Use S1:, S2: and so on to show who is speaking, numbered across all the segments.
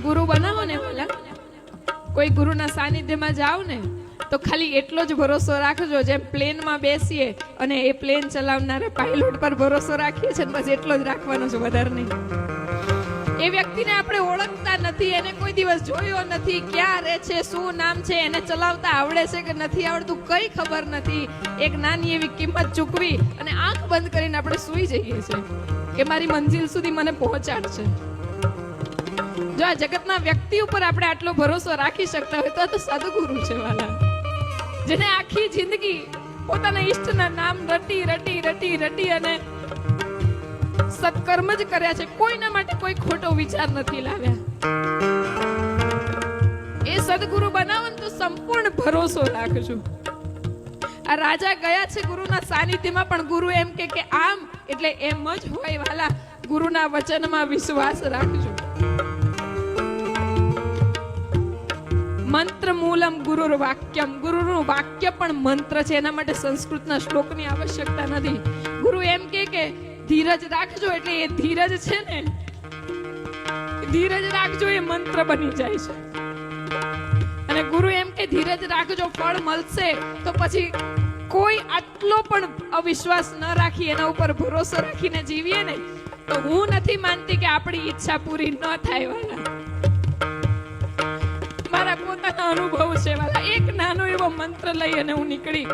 S1: ગુરુ બનાવો ને ઓલા, કોઈ ગુરુના સાનિધ્યમાં જાઓ ને તો ખાલી એટલો જ ભરોસો રાખજો જેમ પ્લેનમાં બેસીએ અને એ પ્લેન ચલાવનારા પાયલોટ પર ભરોસો રાખીએ છીએ, બસ એટલો જ રાખવાનો છે, વધારે નહીં. એ વ્યક્તિને આપણે ઓળખતા નથી, એને કોઈ દિવસ જોયો નથી, ક્યાં રહે છે, શું નામ છે, એને ચલાવતા આવડે છે કે નથી આવડતું કઈ ખબર નથી. એક નાની એવી કિંમત ચૂકવી અને આંખ બંધ કરીને આપણે સૂઈ જઈએ છીએ કે મારી મંજિલ સુધી મને પહોંચાડશે. જો આ જગતના વ્યક્તિ ઉપર આપણે આટલો ભરોસો રાખી શકતા હોય તો સદગુરુ છે વાલા, જેને આખી જિંદગી પોતાના ઈષ્ટના નામ રટી રટી રટી રટી અને સત્કર્મ જ કર્યા છે, કોઈના માટે કોઈ ખોટો વિચાર નથી લાવ્યા. એ સદગુરુ બનાવો તો સંપૂર્ણ ભરોસો રાખજો. આ રાજા ગયા છે ગુરુના સાનિધ્યમાં, પણ ગુરુ એમ કે આમ એટલે એમ જ હોય વાલા. ગુરુના વચનમાં વિશ્વાસ રાખજો. મંત્ર મૂલમ ગુરુર વાક્યમ, ગુરુનું વાક્ય પણ મંત્ર છે, એના માટે સંસ્કૃતના શ્લોકની આવશ્યકતા નથી. ગુરુ એમ કે ધીરજ રાખજો, એટલે એ ધીરજ છે ને, ધીરજ રાખજો એ મંત્ર બની જાય છે. અને ગુરુ એમ કે ધીરજ રાખજો ફળ મળશે, તો પછી કોઈ આટલો પણ અવિશ્વાસ ન રાખી એના ઉપર ભરોસો રાખીને જીવીએ ને તો હું નથી માનતી કે આપણી ઈચ્છા પૂરી ન થાય વાલા. મારા પોતાના અનુભવ છે વાલા. એક નાનો એવો મંત્ર લઈ અને હું નીકળી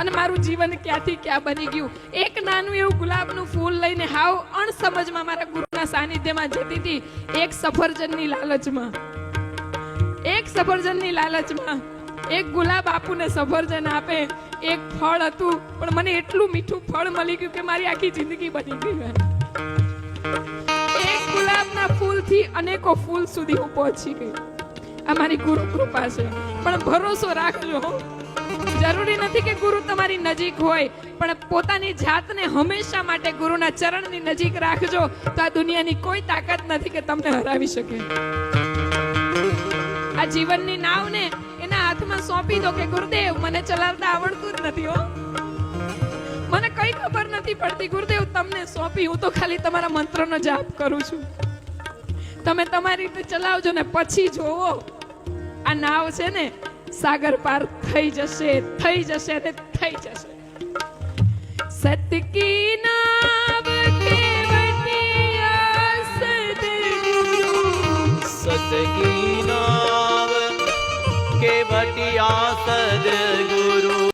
S1: અને મારું જીવન ક્યાંથી ક્યાં બની ગયું. એક નાનું એવું ગુલાબનું ફૂલ લઈને હાવ અણસમજમાં મારા ગુરુના સાનિધ્યમાં જતી હતી, એક સફરજનની લાલચમાં, એક સફરજનની લાલચમાં. એક ગુલાબ આપું ને સફરજન આપે, એક ફળ હતું પણ મને એટલું મીઠું ફળ મળી ગયું કે મારી આખી જિંદગી બની ગઈ. એક ગુલાબના ફૂલથી અનેકો ફૂલ સુધી હું પહોંચી ગઈ. આ મારી ગુરુ કૃપા છે. પણ ભરોસો રાખજો, જરૂરી નથી કે ગુરુ તમારી નજીક હોય, પણ પોતાની જાતને હંમેશા માટે ગુરુના ચરણની નજીક રાખજો, તો આ દુનિયાની કોઈ તાકાત નથી કે તમને હરાવી શકે. આ જીવનની નાવને એના હાથમાં સોંપી દો કે ગુરુદેવ મને ચલાવતા આવડતું જ નથી, હો મને કઈ ખબર નથી પડતી, ગુરુદેવ તમને સોંપી, હું તો ખાલી તમારા મંત્રનો જાપ કરું છું, તમે તમારી રીતે ચલાવજો ને પછી જોવો આ નાવ છે ને સાગર પાર થઈ જશે, થઈ જશે ને થઈ જશે. સત્ય કી